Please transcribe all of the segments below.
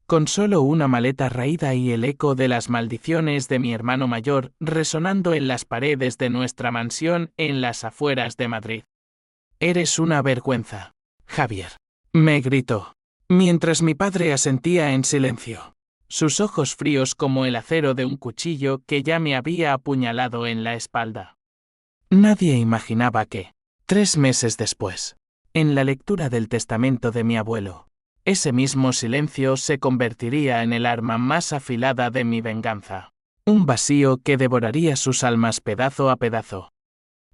con solo una maleta raída y el eco de las maldiciones de mi hermano mayor resonando en las paredes de nuestra mansión en las afueras de Madrid. «Eres una vergüenza, Javier», me gritó, mientras mi padre asentía en silencio, sus ojos fríos como el acero de un cuchillo que ya me había apuñalado en la espalda. Nadie imaginaba que, 3 meses después, en la lectura del testamento de mi abuelo, ese mismo silencio se convertiría en el arma más afilada de mi venganza. Un vacío que devoraría sus almas pedazo a pedazo.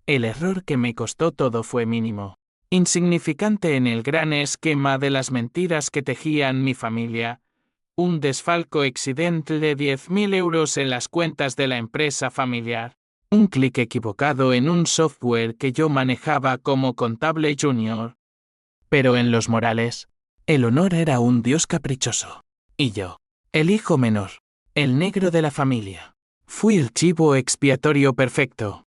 El error que me costó todo fue mínimo, insignificante en el gran esquema de las mentiras que tejían mi familia. Un desfalco accidental de 10.000 euros en las cuentas de la empresa familiar. Un clic equivocado en un software que yo manejaba como contable junior. Pero en los Morales, el honor era un dios caprichoso. Y yo, el hijo menor, el negro de la familia, fui el chivo expiatorio perfecto.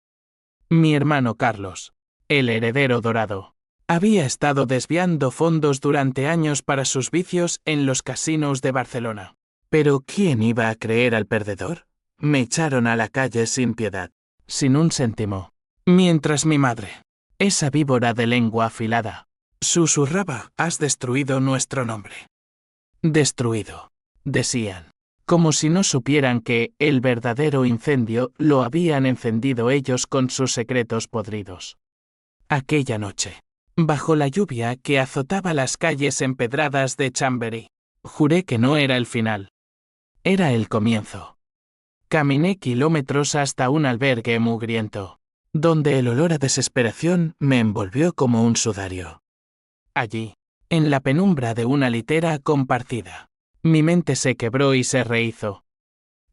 Mi hermano Carlos, el heredero dorado, había estado desviando fondos durante años para sus vicios en los casinos de Barcelona. Pero ¿quién iba a creer al perdedor? Me echaron a la calle sin piedad, sin un céntimo, mientras mi madre, esa víbora de lengua afilada, susurraba: «Has destruido nuestro nombre». Destruido, decían, como si no supieran que el verdadero incendio lo habían encendido ellos con sus secretos podridos. Aquella noche, bajo la lluvia que azotaba las calles empedradas de Chamberí, juré que no era el final. Era el comienzo. Caminé kilómetros hasta un albergue mugriento, donde el olor a desesperación me envolvió como un sudario. Allí, en la penumbra de una litera compartida, mi mente se quebró y se rehizó.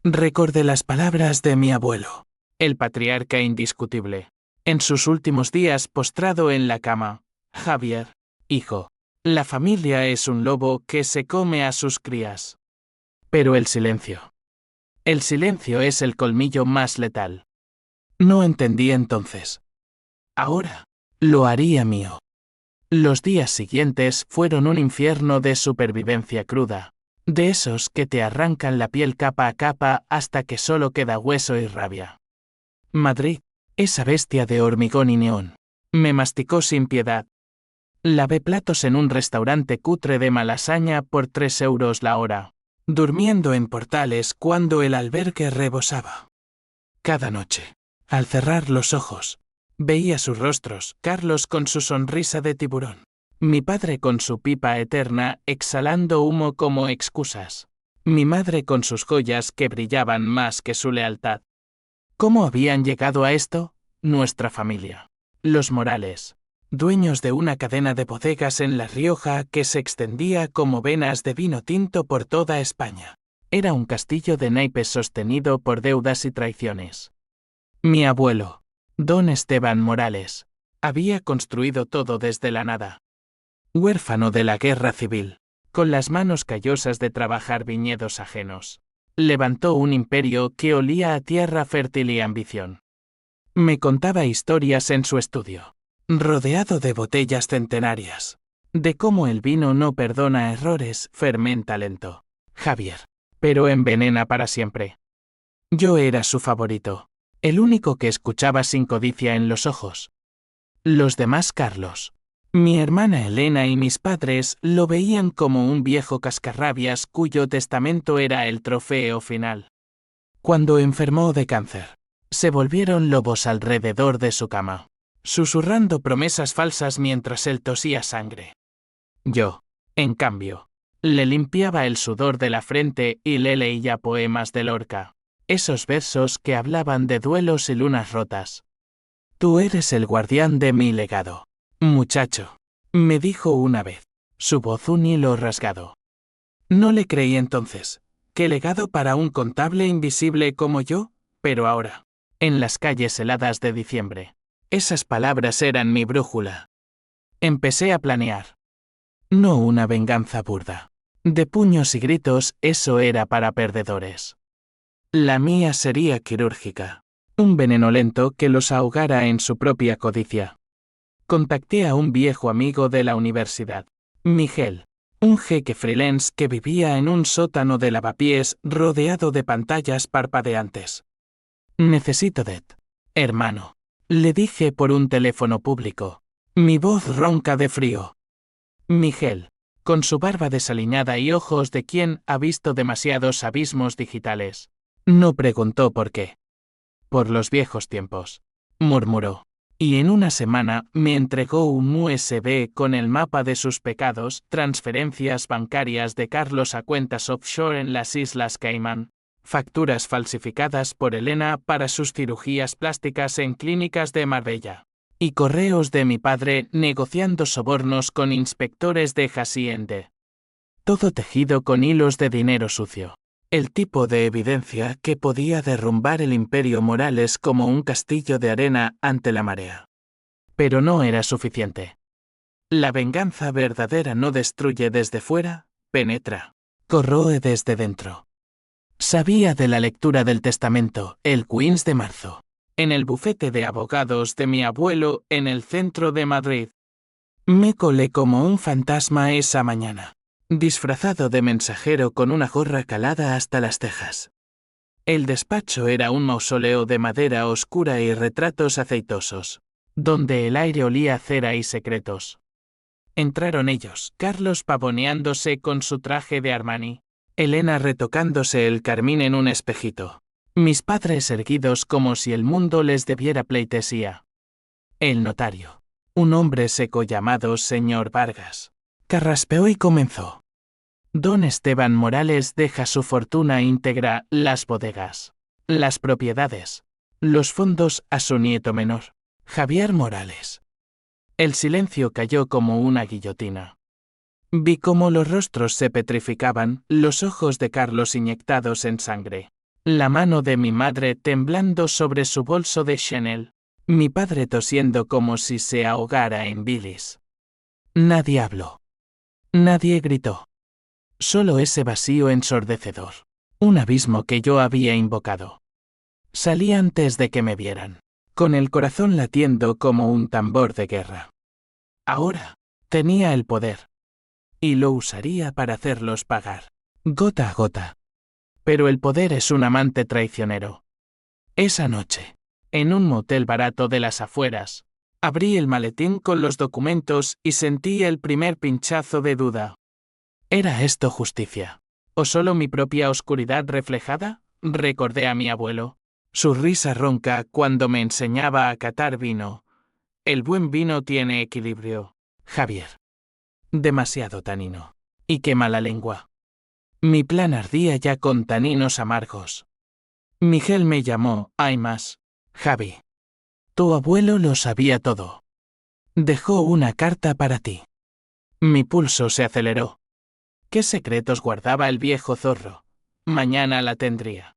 Recordé las palabras de mi abuelo, el patriarca indiscutible, en sus últimos días postrado en la cama: «Javier, hijo, la familia es un lobo que se come a sus crías». Pero el silencio. El silencio es el colmillo más letal. No entendí entonces. Ahora, lo haría mío. Los días siguientes fueron un infierno de supervivencia cruda, de esos que te arrancan la piel capa a capa hasta que solo queda hueso y rabia. Madrid, esa bestia de hormigón y neón, me masticó sin piedad. Lavé platos en un restaurante cutre de Malasaña por 3 euros la hora, durmiendo en portales cuando el albergue rebosaba. Cada noche, al cerrar los ojos, veía sus rostros, Carlos con su sonrisa de tiburón, mi padre con su pipa eterna exhalando humo como excusas, mi madre con sus joyas que brillaban más que su lealtad. ¿Cómo habían llegado a esto? Nuestra familia, los Morales, dueños de una cadena de bodegas en La Rioja que se extendía como venas de vino tinto por toda España. Era un castillo de naipes sostenido por deudas y traiciones. Mi abuelo, don Esteban Morales, había construido todo desde la nada. Huérfano de la guerra civil, con las manos callosas de trabajar viñedos ajenos, levantó un imperio que olía a tierra fértil y ambición. Me contaba historias en su estudio, rodeado de botellas centenarias, de cómo el vino no perdona errores, fermenta lento, Javier, pero envenena para siempre. Yo era su favorito. El único que escuchaba sin codicia en los ojos. Los demás, Carlos, mi hermana Elena y mis padres lo veían como un viejo cascarrabias cuyo testamento era el trofeo final. Cuando enfermó de cáncer, se volvieron lobos alrededor de su cama, susurrando promesas falsas mientras él tosía sangre. Yo, en cambio, le limpiaba el sudor de la frente y le leía poemas de Lorca. Esos versos que hablaban de duelos y lunas rotas. «Tú eres el guardián de mi legado, muchacho», me dijo una vez, su voz un hilo rasgado. No le creí entonces. ¿Qué legado para un contable invisible como yo? Pero ahora, en las calles heladas de diciembre, esas palabras eran mi brújula. Empecé a planear. No una venganza burda, de puños y gritos, eso era para perdedores. La mía sería quirúrgica, un veneno lento que los ahogara en su propia codicia. Contacté a un viejo amigo de la universidad, Miguel, Un jeque freelance que vivía en un sótano de lavapiés rodeado de pantallas parpadeantes. Necesito hermano. Le dije por un teléfono público. Mi voz ronca de frío. Miguel, con su barba desaliñada y ojos de quien ha visto demasiados abismos digitales, no preguntó por qué. Por los viejos tiempos, murmuró. Y en una semana me entregó un USB con el mapa de sus pecados, transferencias bancarias de Carlos a cuentas offshore en las Islas Caimán, facturas falsificadas por Elena para sus cirugías plásticas en clínicas de Marbella, y correos de mi padre negociando sobornos con inspectores de Hacienda. Todo tejido con hilos de dinero sucio. El tipo de evidencia que podía derrumbar el imperio Morales como un castillo de arena ante la marea. Pero no era suficiente. La venganza verdadera no destruye desde fuera, penetra, corroe desde dentro. Sabía de la lectura del testamento, el Queens de marzo, en el bufete de abogados de mi abuelo en el centro de Madrid. Me colé como un fantasma esa mañana, disfrazado de mensajero con una gorra calada hasta las cejas. El despacho era un mausoleo de madera oscura y retratos aceitosos, donde el aire olía a cera y secretos. Entraron ellos, Carlos pavoneándose con su traje de Armani, Elena retocándose el carmín en un espejito, mis padres erguidos como si el mundo les debiera pleitesía. El notario, un hombre seco llamado señor Vargas, carraspeó y comenzó. Don Esteban Morales deja su fortuna íntegra, las bodegas, las propiedades, los fondos a su nieto menor, Javier Morales. El silencio cayó como una guillotina. Vi cómo los rostros se petrificaban, los ojos de Carlos inyectados en sangre, la mano de mi madre temblando sobre su bolso de Chanel, mi padre tosiendo como si se ahogara en bilis. Nadie habló. Nadie gritó. Solo ese vacío ensordecedor. Un abismo que yo había invocado. Salí antes de que me vieran, con el corazón latiendo como un tambor de guerra. Ahora, tenía el poder. Y lo usaría para hacerlos pagar, gota a gota. Pero el poder es un amante traicionero. Esa noche, en un motel barato de las afueras, abrí el maletín con los documentos y sentí el primer pinchazo de duda. ¿Era esto justicia? ¿O solo mi propia oscuridad reflejada? Recordé a mi abuelo, su risa ronca cuando me enseñaba a catar vino. El buen vino tiene equilibrio, Javier. Demasiado tanino. Y qué mala lengua. Mi plan ardía ya con taninos amargos. Miguel me llamó, hay más, Javi. Tu abuelo lo sabía todo. Dejó una carta para ti. Mi pulso se aceleró. ¿Qué secretos guardaba el viejo zorro? Mañana la tendría.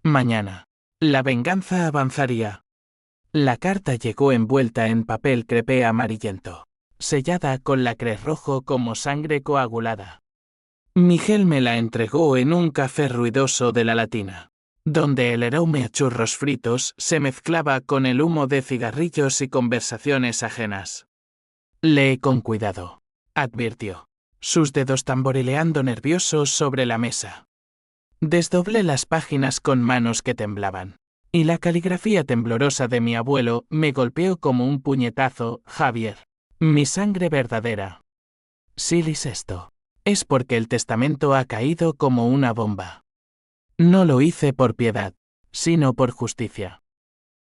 Mañana. La venganza avanzaría. La carta llegó envuelta en papel crepé amarillento, sellada con lacre rojo como sangre coagulada. Miguel me la entregó en un café ruidoso de la Latina, donde el aroma a churros fritos se mezclaba con el humo de cigarrillos y conversaciones ajenas. Lee con cuidado, advirtió, sus dedos tamborileando nerviosos sobre la mesa. Desdoblé las páginas con manos que temblaban, y la caligrafía temblorosa de mi abuelo me golpeó como un puñetazo, Javier. Mi sangre verdadera. Si lees esto, es porque el testamento ha caído como una bomba. No lo hice por piedad, sino por justicia.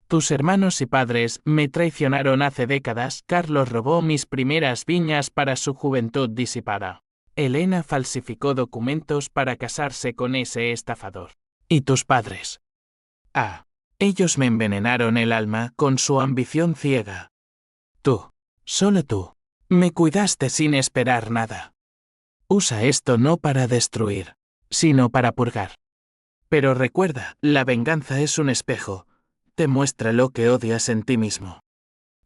Tus hermanos y padres me traicionaron hace décadas. Carlos robó mis primeras viñas para su juventud disipada. Elena falsificó documentos para casarse con ese estafador. ¿Y tus padres? Ah, ellos me envenenaron el alma con su ambición ciega. Tú, solo tú, me cuidaste sin esperar nada. Usa esto no para destruir, sino para purgar. Pero recuerda, la venganza es un espejo, te muestra lo que odias en ti mismo.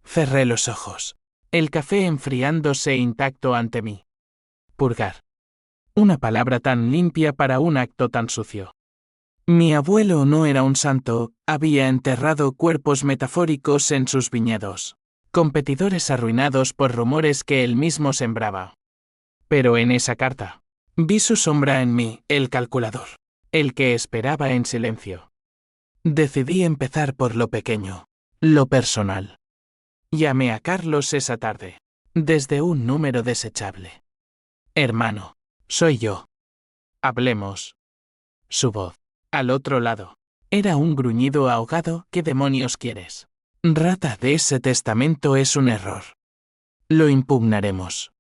Cerré los ojos, el café enfriándose intacto ante mí. Purgar. Una palabra tan limpia para un acto tan sucio. Mi abuelo no era un santo, había enterrado cuerpos metafóricos en sus viñedos, competidores arruinados por rumores que él mismo sembraba. Pero en esa carta, vi su sombra en mí, el calculador, el que esperaba en silencio. Decidí empezar por lo pequeño, lo personal. Llamé a Carlos esa tarde, desde un número desechable. Hermano, soy yo. Hablemos. Su voz, al otro lado, era un gruñido ahogado. ¿Qué demonios quieres? Rata, de ese testamento es un error. Lo impugnaremos.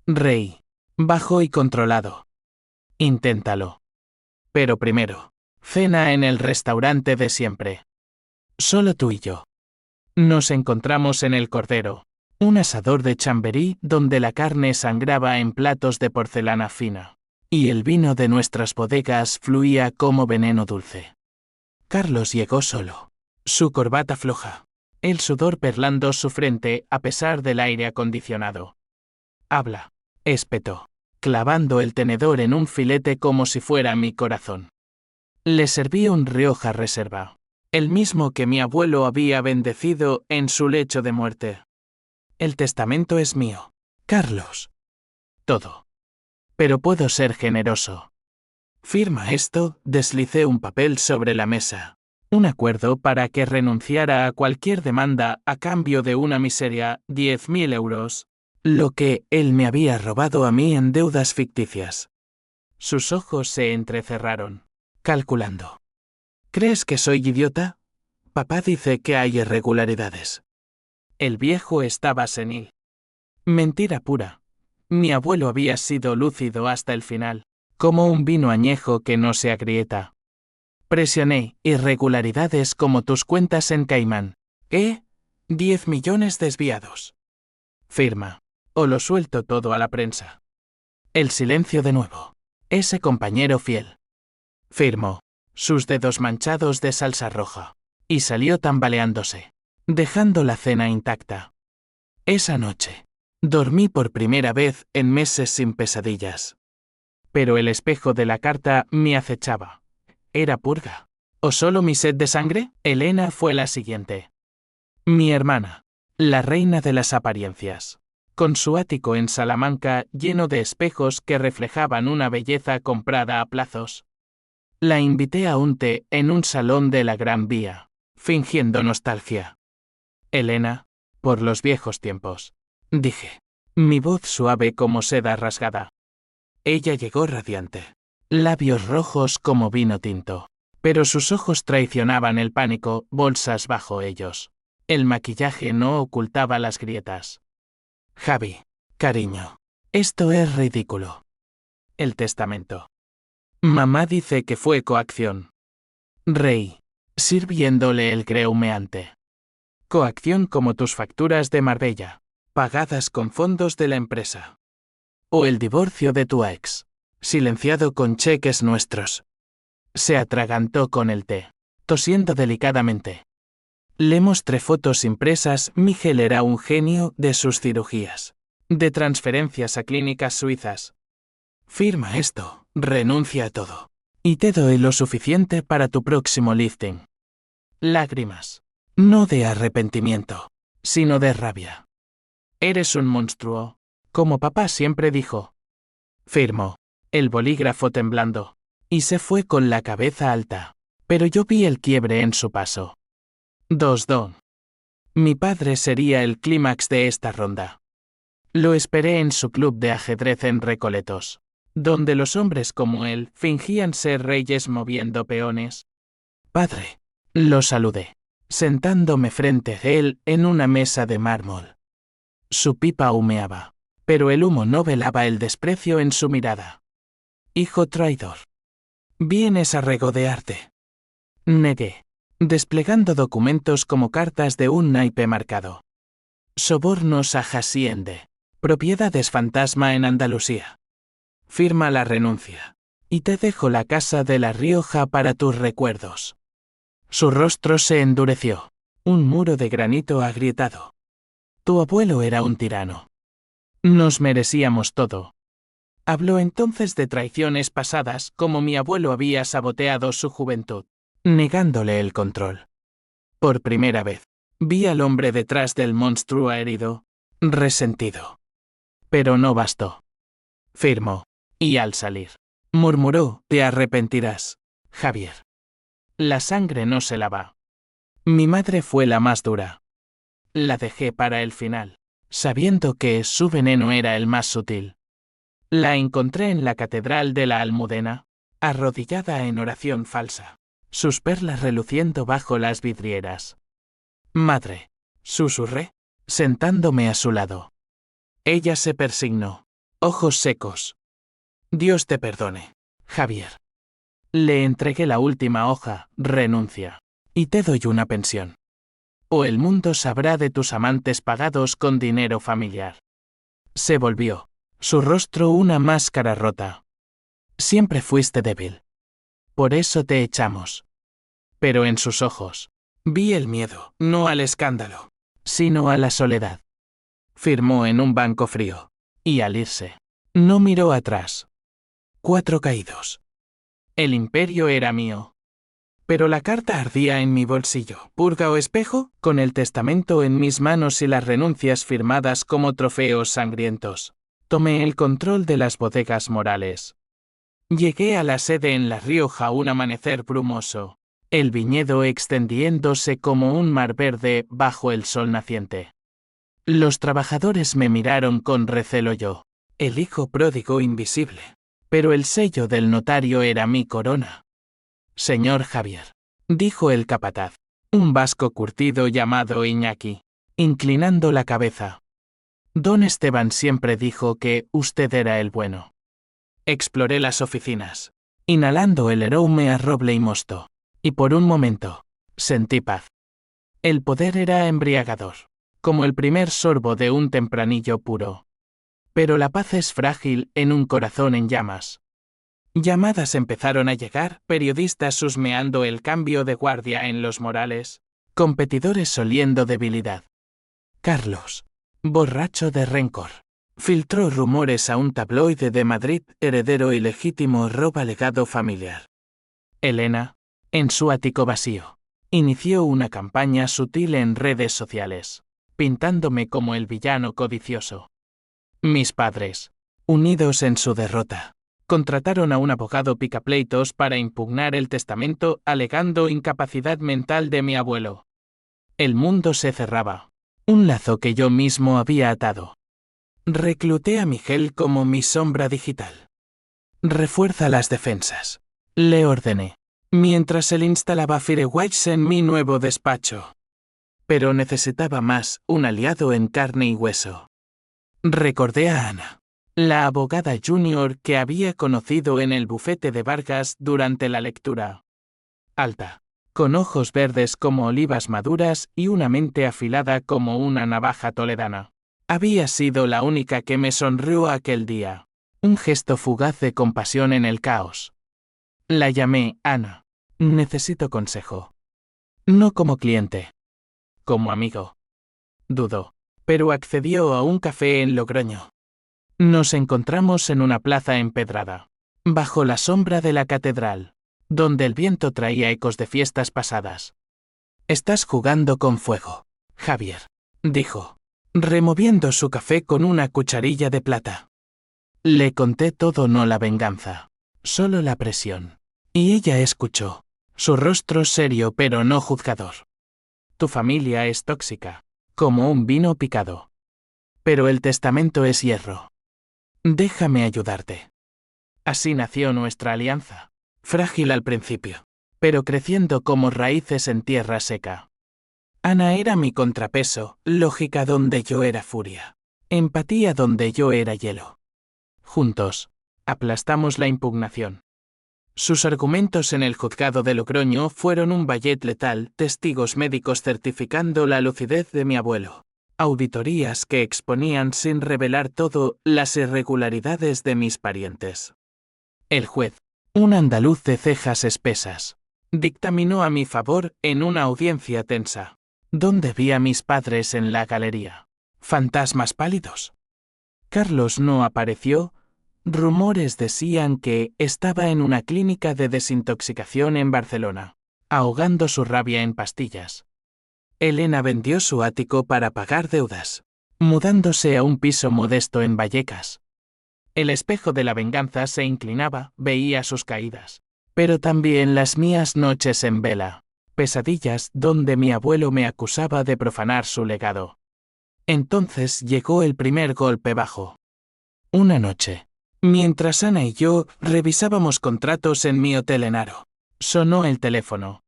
Rey, bajo y controlado. Inténtalo. Pero primero, cena en el restaurante de siempre. Solo tú y yo. Nos encontramos en el Cordero, un asador de Chamberí donde la carne sangraba en platos de porcelana fina, y el vino de nuestras bodegas fluía como veneno dulce. Carlos llegó solo, su corbata floja, el sudor perlando su frente a pesar del aire acondicionado. Habla, espetó, clavando el tenedor en un filete como si fuera mi corazón. Le serví un Rioja Reserva, el mismo que mi abuelo había bendecido en su lecho de muerte. El testamento es mío, Carlos. Todo. Pero puedo ser generoso. Firma esto. Deslicé un papel sobre la mesa. Un acuerdo para que renunciara a cualquier demanda a cambio de una miseria 10.000 euros, lo que él me había robado a mí en deudas ficticias. Sus ojos se entrecerraron, calculando. ¿Crees que soy idiota? Papá dice que hay irregularidades. El viejo estaba senil. Mentira pura. Mi abuelo había sido lúcido hasta el final, como un vino añejo que no se agrieta. Presioné, irregularidades como tus cuentas en Caimán. 10 millones desviados. Firma. O lo suelto todo a la prensa. El silencio de nuevo. Ese compañero fiel. Firmó, sus dedos manchados de salsa roja, y salió tambaleándose, dejando la cena intacta. Esa noche, dormí por primera vez en meses sin pesadillas. Pero el espejo de la carta me acechaba. ¿Era purga? ¿O solo mi sed de sangre? Elena fue la siguiente. Mi hermana, la reina de las apariencias, con su ático en Salamanca lleno de espejos que reflejaban una belleza comprada a plazos. La invité a un té en un salón de la Gran Vía, fingiendo nostalgia. Elena, por los viejos tiempos, dije, mi voz suave como seda rasgada. Ella llegó radiante, labios rojos como vino tinto, pero sus ojos traicionaban el pánico, bolsas bajo ellos. El maquillaje no ocultaba las grietas. Javi, cariño, esto es ridículo. El testamento. Mamá dice que fue coacción. Rey, sirviéndole el greumeante. Coacción como tus facturas de Marbella, pagadas con fondos de la empresa. O el divorcio de tu ex, silenciado con cheques nuestros. Se atragantó con el té, tosiendo delicadamente. Le mostré fotos impresas. Miguel era un genio de sus cirugías, de transferencias a clínicas suizas. Firma esto, renuncia a todo, y te doy lo suficiente para tu próximo lifting. Lágrimas. No de arrepentimiento, sino de rabia. Eres un monstruo, como papá siempre dijo. Firmó, el bolígrafo temblando, y se fue con la cabeza alta, pero yo vi el quiebre en su paso. 2-2. Mi padre sería el clímax de esta ronda. Lo esperé en su club de ajedrez en Recoletos, donde los hombres como él fingían ser reyes moviendo peones. Padre. Lo saludé, sentándome frente a él en una mesa de mármol. Su pipa humeaba, pero el humo no velaba el desprecio en su mirada. Hijo traidor. Vienes a regodearte. Negué, desplegando documentos como cartas de un naipe marcado. Sobornos a Haciende, propiedades fantasma en Andalucía. Firma la renuncia, y te dejo la casa de La Rioja para tus recuerdos. Su rostro se endureció, un muro de granito agrietado. Tu abuelo era un tirano. Nos merecíamos todo. Habló entonces de traiciones pasadas, como mi abuelo había saboteado su juventud, negándole el control. Por primera vez, vi al hombre detrás del monstruo herido, resentido. Pero no bastó. firmó. Y al salir, murmuró, te arrepentirás, Javier. La sangre no se lava. Mi madre fue la más dura. La dejé para el final, sabiendo que su veneno era el más sutil. La encontré en la catedral de la Almudena, arrodillada en oración falsa, sus perlas reluciendo bajo las vidrieras. Madre, susurré, sentándome a su lado. Ella se persignó, ojos secos. Dios te perdone, Javier. Le entregué la última hoja, renuncia, y te doy una pensión. O el mundo sabrá de tus amantes pagados con dinero familiar. Se volvió, su rostro una máscara rota. Siempre fuiste débil. Por eso te echamos. Pero en sus ojos, vi el miedo, no al escándalo, sino a la soledad. Firmó en un banco frío, y al irse, no miró atrás. 4 caídos. El imperio era mío. Pero la carta ardía en mi bolsillo, purga o espejo, con el testamento en mis manos y las renuncias firmadas como trofeos sangrientos. Tomé el control de las bodegas Morales. Llegué a la sede en La Rioja un amanecer brumoso, el viñedo extendiéndose como un mar verde bajo el sol naciente. Los trabajadores me miraron con recelo yo, el hijo pródigo invisible, pero el sello del notario era mi corona. Señor Javier, dijo el capataz, un vasco curtido llamado Iñaki, inclinando la cabeza. Don Esteban siempre dijo que usted era el bueno. Exploré las oficinas, inhalando el aroma a roble y mosto, y por un momento, sentí paz. El poder era embriagador, como el primer sorbo de un tempranillo puro. Pero la paz es frágil en un corazón en llamas. Llamadas empezaron a llegar, periodistas husmeando el cambio de guardia en los Morales, competidores oliendo debilidad. Carlos, borracho de rencor, filtró rumores a un tabloide de Madrid, heredero ilegítimo roba legado familiar. Elena, en su ático vacío, inició una campaña sutil en redes sociales, pintándome como el villano codicioso. Mis padres, unidos en su derrota, contrataron a un abogado picapleitos para impugnar el testamento alegando incapacidad mental de mi abuelo. El mundo se cerraba, un lazo que yo mismo había atado. Recluté a Miguel como mi sombra digital. Refuerza las defensas, le ordené, mientras él instalaba firewalls en mi nuevo despacho. Pero necesitaba más, un aliado en carne y hueso. Recordé a Ana, la abogada junior que había conocido en el bufete de Vargas durante la lectura. Alta, con ojos verdes como olivas maduras y una mente afilada como una navaja toledana. Había sido la única que me sonrió aquel día. Un gesto fugaz de compasión en el caos. La llamé Ana. Necesito consejo. No como cliente. Como amigo. Dudó, pero accedió a un café en Logroño. Nos encontramos en una plaza empedrada, bajo la sombra de la catedral, donde el viento traía ecos de fiestas pasadas. Estás jugando con fuego, Javier, dijo, removiendo su café con una cucharilla de plata. Le conté todo, no la venganza, solo la presión. Y ella escuchó, su rostro serio pero no juzgador. Tu familia es tóxica, como un vino picado. Pero el testamento es hierro. Déjame ayudarte. Así nació nuestra alianza, frágil al principio, pero creciendo como raíces en tierra seca. Ana era mi contrapeso, lógica donde yo era furia, empatía donde yo era hielo. Juntos, aplastamos la impugnación. Sus argumentos en el juzgado de Logroño fueron un ballet letal, testigos médicos certificando la lucidez de mi abuelo. Auditorías que exponían sin revelar todo las irregularidades de mis parientes. El juez, un andaluz de cejas espesas, dictaminó a mi favor en una audiencia tensa, donde vi a mis padres en la galería. Fantasmas pálidos. Carlos no apareció. Rumores decían que estaba en una clínica de desintoxicación en Barcelona, ahogando su rabia en pastillas. Elena vendió su ático para pagar deudas, mudándose a un piso modesto en Vallecas. El espejo de la venganza se inclinaba, veía sus caídas. Pero también las mías noches en vela. Pesadillas donde mi abuelo me acusaba de profanar su legado. Entonces llegó el primer golpe bajo. Una noche, mientras Ana y yo revisábamos contratos en mi hotel en Haro, sonó el teléfono.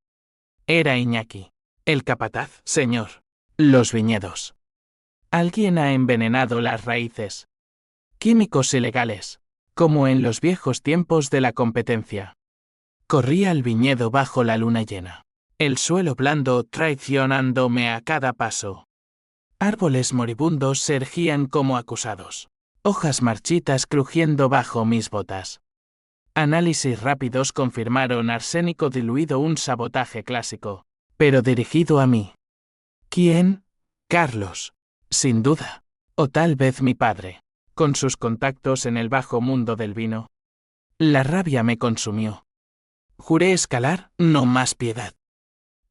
Era Iñaki. El capataz, señor. Los viñedos. Alguien ha envenenado las raíces. Químicos ilegales, como en los viejos tiempos de la competencia. Corría el viñedo bajo la luna llena. El suelo blando traicionándome a cada paso. Árboles moribundos se erguían como acusados. Hojas marchitas crujiendo bajo mis botas. Análisis rápidos confirmaron arsénico diluido, un sabotaje clásico, pero dirigido a mí. ¿Quién? Carlos. Sin duda. O tal vez mi padre, con sus contactos en el bajo mundo del vino. La rabia me consumió. Juré escalar, no más piedad.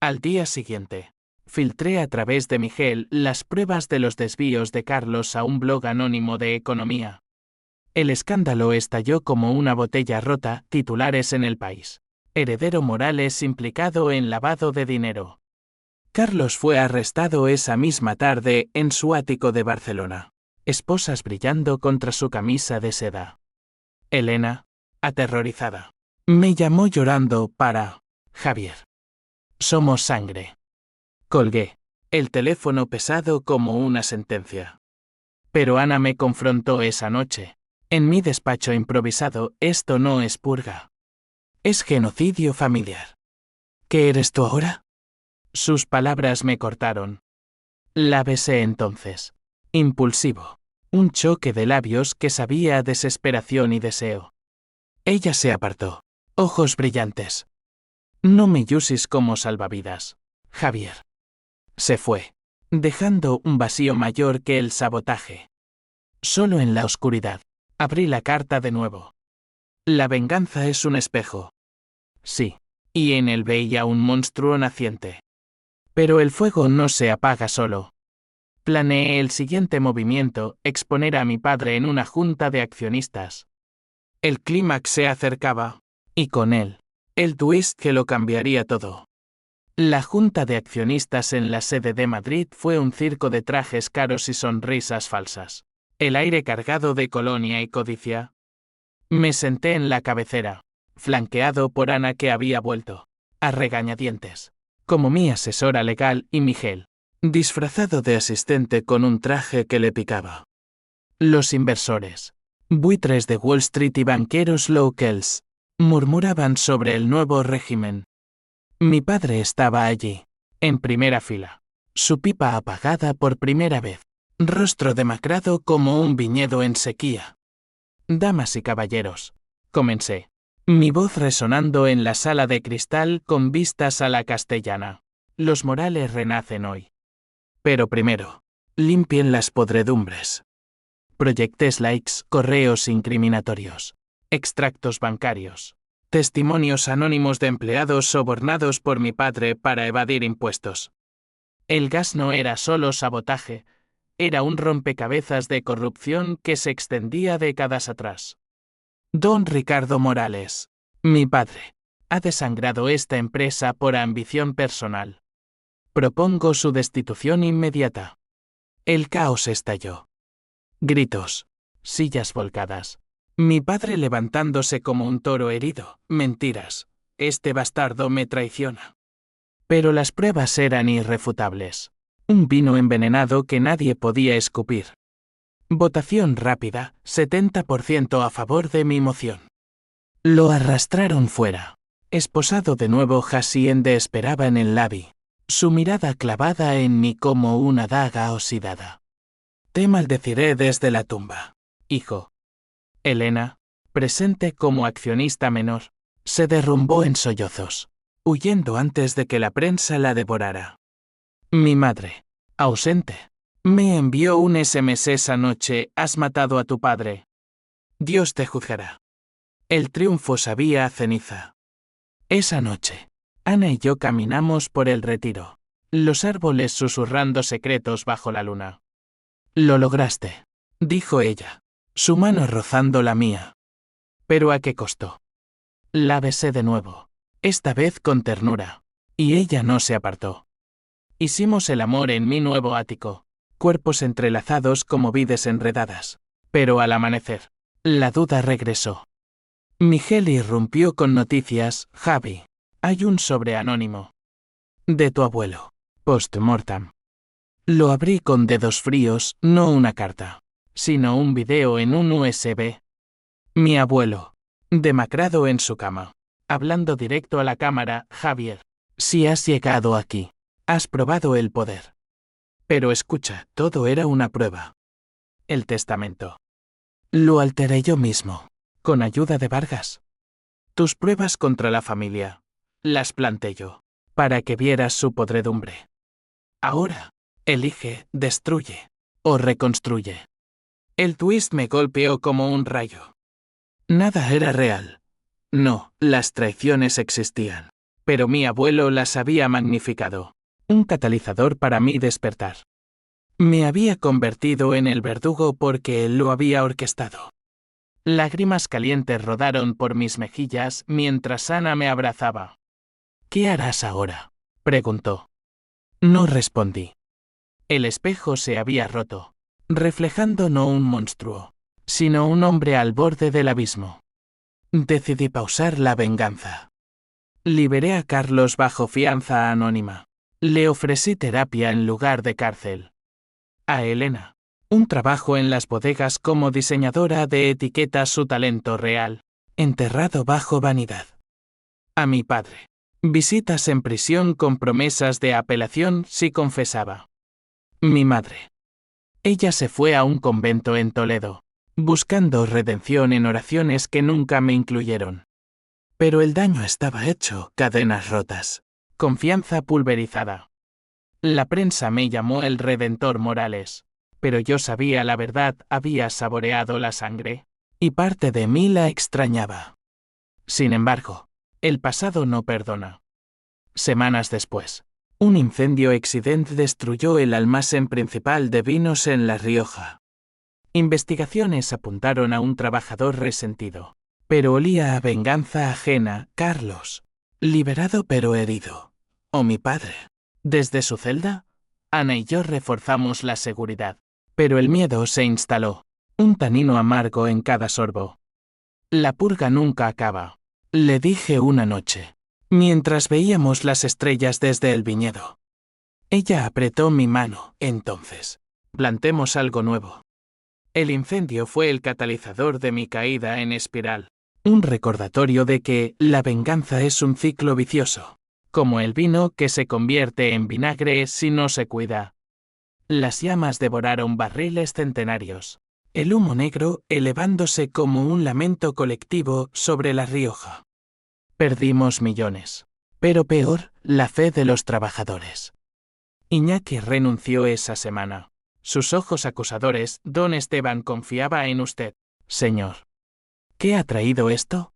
Al día siguiente, filtré a través de Miguel las pruebas de los desvíos de Carlos a un blog anónimo de economía. El escándalo estalló como una botella rota, titulares en El País. Heredero Morales implicado en lavado de dinero. Carlos fue arrestado esa misma tarde en su ático de Barcelona. Esposas brillando contra su camisa de seda. Elena, aterrorizada, me llamó llorando para... Javier. Somos sangre. Colgué. El teléfono pesado como una sentencia. Pero Ana me confrontó esa noche. En mi despacho improvisado, esto no es purga. Es genocidio familiar. ¿Qué eres tú ahora? Sus palabras me cortaron. La besé entonces. Impulsivo. Un choque de labios que sabía a desesperación y deseo. Ella se apartó. Ojos brillantes. No me uses como salvavidas, Javier. Se fue, dejando un vacío mayor que el sabotaje. Solo en la oscuridad, abrí la carta de nuevo. La venganza es un espejo. Sí, y en él veía un monstruo naciente. Pero el fuego no se apaga solo. Planeé el siguiente movimiento, exponer a mi padre en una junta de accionistas. El clímax se acercaba, y con él, el twist que lo cambiaría todo. La junta de accionistas en la sede de Madrid fue un circo de trajes caros y sonrisas falsas. El aire cargado de colonia y codicia. Me senté en la cabecera, flanqueado por Ana, que había vuelto, a regañadientes, como mi asesora legal, y Miguel, disfrazado de asistente con un traje que le picaba. Los inversores, buitres de Wall Street y banqueros locals, murmuraban sobre el nuevo régimen. Mi padre estaba allí, en primera fila, su pipa apagada por primera vez, rostro demacrado como un viñedo en sequía. Damas y caballeros, comencé, mi voz resonando en la sala de cristal con vistas a la Castellana. Los Morales renacen hoy. Pero primero, limpien las podredumbres. Proyecté slides, correos incriminatorios, extractos bancarios, testimonios anónimos de empleados sobornados por mi padre para evadir impuestos. El gas no era solo sabotaje, era un rompecabezas de corrupción que se extendía décadas atrás. Don Ricardo Morales, mi padre, ha desangrado esta empresa por ambición personal. Propongo su destitución inmediata. El caos estalló. Gritos, sillas volcadas. Mi padre levantándose como un toro herido. Mentiras. Este bastardo me traiciona. Pero las pruebas eran irrefutables. Un vino envenenado que nadie podía escupir. Votación rápida, 70% a favor de mi moción. Lo arrastraron fuera. Esposado de nuevo, Haciende esperaba en el lobby, su mirada clavada en mí como una daga oxidada. Te maldeciré desde la tumba, hijo. Elena, presente como accionista menor, se derrumbó en sollozos, huyendo antes de que la prensa la devorara. Mi madre, ausente, me envió un SMS esa noche: has matado a tu padre. Dios te juzgará. El triunfo sabía a ceniza. Esa noche, Ana y yo caminamos por el Retiro, los árboles susurrando secretos bajo la luna. Lo lograste, dijo ella. su mano rozando la mía. ¿Pero a qué costo? La besé de nuevo, esta vez con ternura, y ella no se apartó. Hicimos el amor en mi nuevo ático, cuerpos entrelazados como vides enredadas. Pero al amanecer, la duda regresó. Miguel irrumpió con noticias: Javi, hay un sobre anónimo. De tu abuelo. Post-mortem. Lo abrí con dedos fríos, no una carta, sino un video en un USB. Mi abuelo, demacrado en su cama, hablando directo a la cámara: Javier, si has llegado aquí, has probado el poder. Pero escucha, todo era una prueba. El testamento. Lo alteré yo mismo, con ayuda de Vargas. Tus pruebas contra la familia, las planté yo, para que vieras su podredumbre. Ahora, elige, destruye, o reconstruye. El twist me golpeó como un rayo. Nada era real. No, las traiciones existían. Pero mi abuelo las había magnificado. Un catalizador para mi despertar. Me había convertido en el verdugo porque él lo había orquestado. Lágrimas calientes rodaron por mis mejillas mientras Ana me abrazaba. ¿Qué harás ahora?, preguntó. No respondí. El espejo se había roto, reflejando no un monstruo, sino un hombre al borde del abismo. Decidí pausar la venganza. Liberé a Carlos bajo fianza anónima. Le ofrecí terapia en lugar de cárcel. A Elena, un trabajo en las bodegas como diseñadora de etiquetas, su talento real, enterrado bajo vanidad. A mi padre, visitas en prisión con promesas de apelación si confesaba. Mi madre. Ella se fue a un convento en Toledo, buscando redención en oraciones que nunca me incluyeron. Pero el daño estaba hecho, cadenas rotas, confianza pulverizada. La prensa me llamó el Redentor Morales, pero yo sabía la verdad, había saboreado la sangre, y parte de mí la extrañaba. Sin embargo, el pasado no perdona. Semanas después, un incendio accidente destruyó el almacén principal de vinos en La Rioja. Investigaciones apuntaron a un trabajador resentido, pero olía a venganza ajena: Carlos, liberado pero herido. O mi padre. Desde su celda, Ana y yo reforzamos la seguridad, pero el miedo se instaló, un tanino amargo en cada sorbo. La purga nunca acaba, le dije una noche, mientras veíamos las estrellas desde el viñedo. Ella apretó mi mano. Entonces, plantemos algo nuevo. El incendio fue el catalizador de mi caída en espiral, un recordatorio de que la venganza es un ciclo vicioso, como el vino que se convierte en vinagre si no se cuida. Las llamas devoraron barriles centenarios, el humo negro elevándose como un lamento colectivo sobre La Rioja. Perdimos millones, pero peor, la fe de los trabajadores. Iñaki renunció esa semana. Sus ojos acusadores: Don Esteban confiaba en usted, señor. ¿Qué ha traído esto?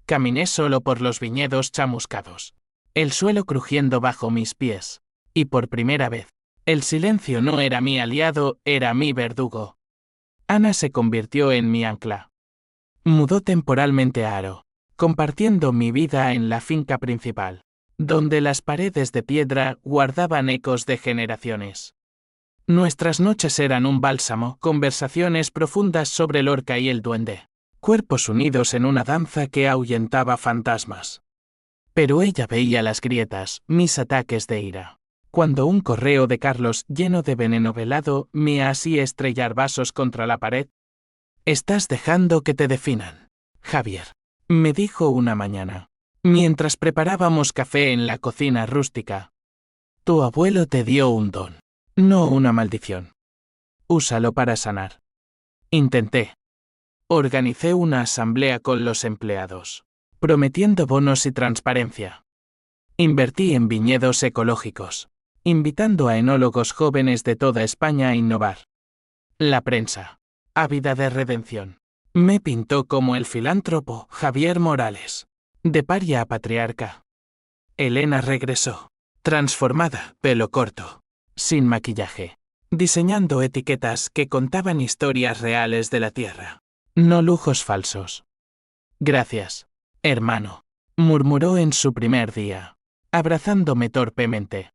Caminé solo por los viñedos chamuscados, el suelo crujiendo bajo mis pies, y por primera vez, el silencio no era mi aliado, era mi verdugo. Ana se convirtió en mi ancla. Mudó temporalmente a Haro, compartiendo mi vida en la finca principal, donde las paredes de piedra guardaban ecos de generaciones. Nuestras noches eran un bálsamo, conversaciones profundas sobre Lorca y el duende, cuerpos unidos en una danza que ahuyentaba fantasmas. Pero ella veía las grietas, mis ataques de ira. Cuando un correo de Carlos lleno de veneno velado me hacía estrellar vasos contra la pared. Estás dejando que te definan, Javier, me dijo una mañana, mientras preparábamos café en la cocina rústica. Tu abuelo te dio un don, no una maldición. Úsalo para sanar. Intenté. Organicé una asamblea con los empleados, prometiendo bonos y transparencia. Invertí en viñedos ecológicos, invitando a enólogos jóvenes de toda España a innovar. La prensa, ávida de redención, me pintó como el filántropo Javier Morales, de paria a patriarca. Elena regresó, transformada, pelo corto, sin maquillaje, diseñando etiquetas que contaban historias reales de la Tierra, no lujos falsos. Gracias, hermano, murmuró en su primer día, abrazándome torpemente.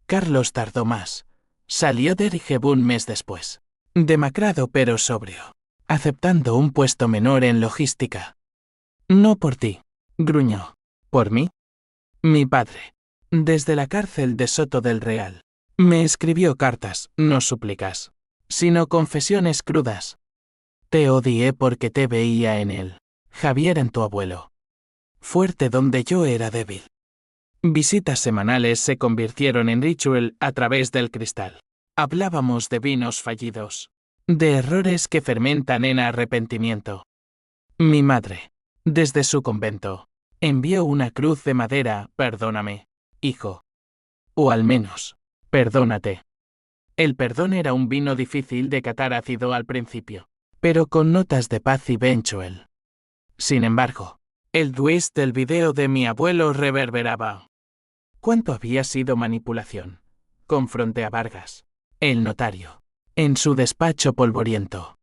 Carlos tardó más. Salió de Rijeb un mes después, demacrado pero sobrio, aceptando un puesto menor en logística. No por ti, gruñó. ¿Por mí? Mi padre, desde la cárcel de Soto del Real, me escribió cartas, no súplicas, sino confesiones crudas. Te odié porque te veía en él, Javier, en tu abuelo. Fuerte donde yo era débil. Visitas semanales se convirtieron en ritual a través del cristal. Hablábamos de vinos fallidos, de errores que fermentan en arrepentimiento. Mi madre, desde su convento, envió una cruz de madera, perdóname, hijo. O al menos, perdónate. El perdón era un vino difícil de catar ácido al principio, pero con notas de paz y benchoel. Sin embargo, el twist del video de mi abuelo reverberaba. ¿Cuánto había sido manipulación? Confronté a Vargas, el notario, en su despacho polvoriento.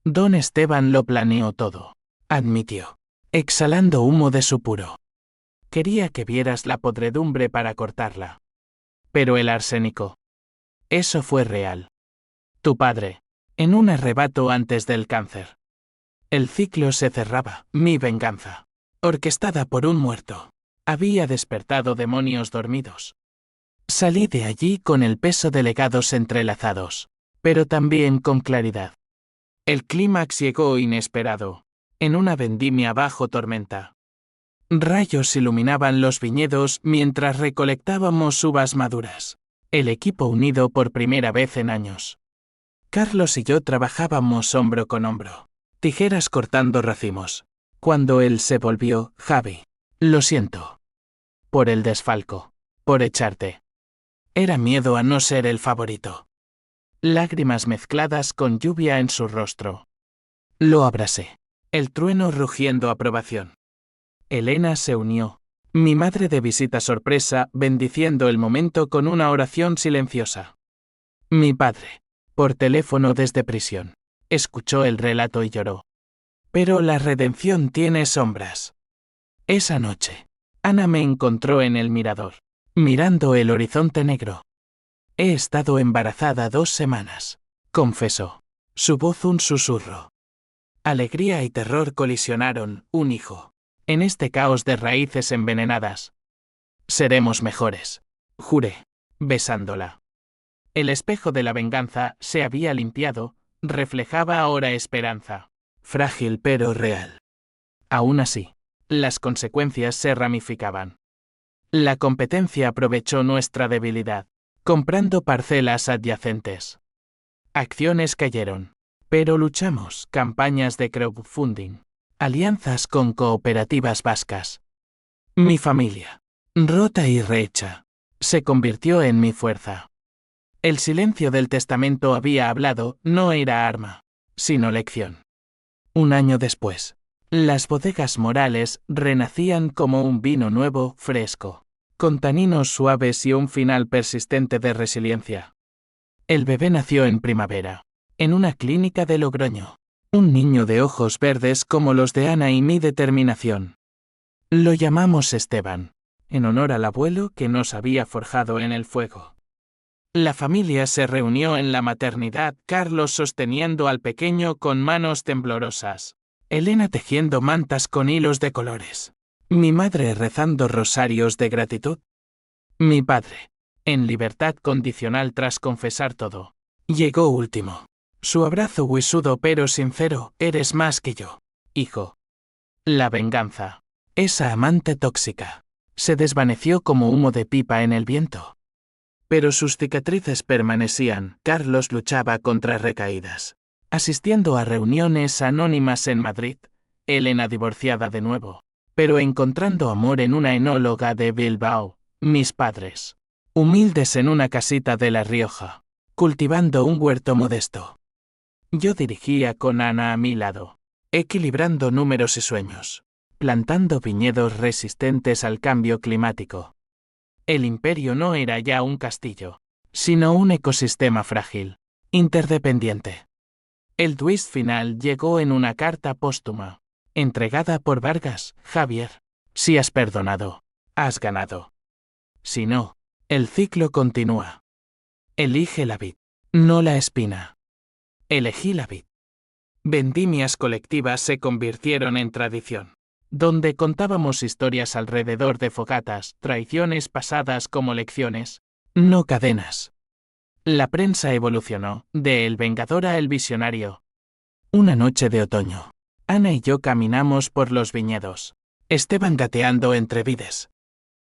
Don Esteban lo planeó todo, admitió, exhalando humo de su puro. Quería que vieras la podredumbre para cortarla. Pero el arsénico. Eso fue real. Tu padre, en un arrebato antes del cáncer. El ciclo se cerraba, mi venganza, orquestada por un muerto, había despertado demonios dormidos. Salí de allí con el peso de legados entrelazados, pero también con claridad. El clímax llegó inesperado, en una vendimia bajo tormenta. Rayos iluminaban los viñedos mientras recolectábamos uvas maduras, el equipo unido por primera vez en años. Carlos y yo trabajábamos hombro con hombro, tijeras cortando racimos. Cuando él se volvió, Javi, lo siento. Por el desfalco, por echarte. Era miedo a no ser el favorito. Lágrimas mezcladas con lluvia en su rostro. Lo abracé, el trueno rugiendo aprobación. Elena se unió, mi madre de visita sorpresa, bendiciendo el momento con una oración silenciosa. Mi padre, por teléfono desde prisión, escuchó el relato y lloró. Pero la redención tiene sombras. Esa noche, Ana me encontró en el mirador, mirando el horizonte negro. He estado embarazada 2 semanas, confesó, su voz un susurro. Alegría y terror colisionaron, un hijo, en este caos de raíces envenenadas. Seremos mejores, juré, besándola. El espejo de la venganza se había limpiado, reflejaba ahora esperanza, frágil pero real. Aún así, las consecuencias se ramificaban. La competencia aprovechó nuestra debilidad, comprando parcelas adyacentes. Acciones cayeron, pero luchamos, campañas de crowdfunding, alianzas con cooperativas vascas. Mi familia, rota y rehecha, se convirtió en mi fuerza. El silencio del testamento había hablado, no era arma, sino lección. Un año después, las bodegas Morales renacían como un vino nuevo, fresco, con taninos suaves y un final persistente de resiliencia. El bebé nació en primavera, en una clínica de Logroño, un niño de ojos verdes como los de Ana y mi determinación. Lo llamamos Esteban, en honor al abuelo que nos había forjado en el fuego. La familia se reunió en la maternidad, Carlos sosteniendo al pequeño con manos temblorosas, Elena tejiendo mantas con hilos de colores, mi madre rezando rosarios de gratitud. Mi padre, en libertad condicional tras confesar todo, llegó último. Su abrazo huesudo pero sincero, eres más que yo, hijo. La venganza, esa amante tóxica, se desvaneció como humo de pipa en el viento. Pero sus cicatrices permanecían, Carlos luchaba contra recaídas. Asistiendo a reuniones anónimas en Madrid, Elena divorciada de nuevo, pero encontrando amor en una enóloga de Bilbao, mis padres, humildes en una casita de La Rioja, cultivando un huerto modesto. Yo dirigía con Ana a mi lado, equilibrando números y sueños, plantando viñedos resistentes al cambio climático. El imperio no era ya un castillo, sino un ecosistema frágil, interdependiente. El twist final llegó en una carta póstuma, entregada por Vargas: Javier, si has perdonado, has ganado. Si no, el ciclo continúa. Elige la vid, no la espina. Elegí la vid. Vendimias colectivas se convirtieron en tradición, donde contábamos historias alrededor de fogatas, traiciones pasadas como lecciones, no cadenas. La prensa evolucionó, de El Vengador a El Visionario. Una noche de otoño, Ana y yo caminamos por los viñedos. Esteban gateando entre vides.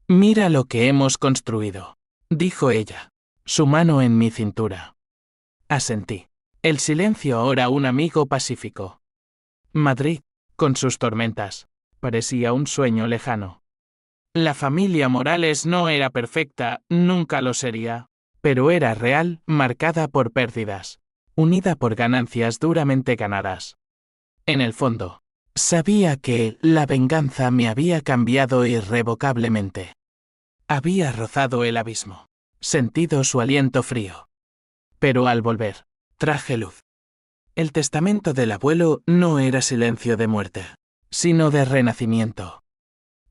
Mira lo que hemos construido, dijo ella, su mano en mi cintura. Asentí. El silencio ahora un amigo pacífico. Madrid, con sus tormentas, parecía un sueño lejano. La familia Morales no era perfecta, nunca lo sería, pero era real, marcada por pérdidas, unida por ganancias duramente ganadas. En el fondo, sabía que la venganza me había cambiado irrevocablemente. Había rozado el abismo, sentido su aliento frío. Pero al volver, traje luz. El testamento del abuelo no era silencio de muerte, sino de renacimiento.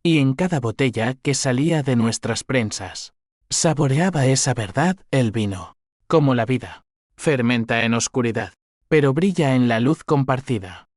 Y en cada botella que salía de nuestras prensas, saboreaba esa verdad el vino, como la vida. Fermenta en oscuridad, pero brilla en la luz compartida.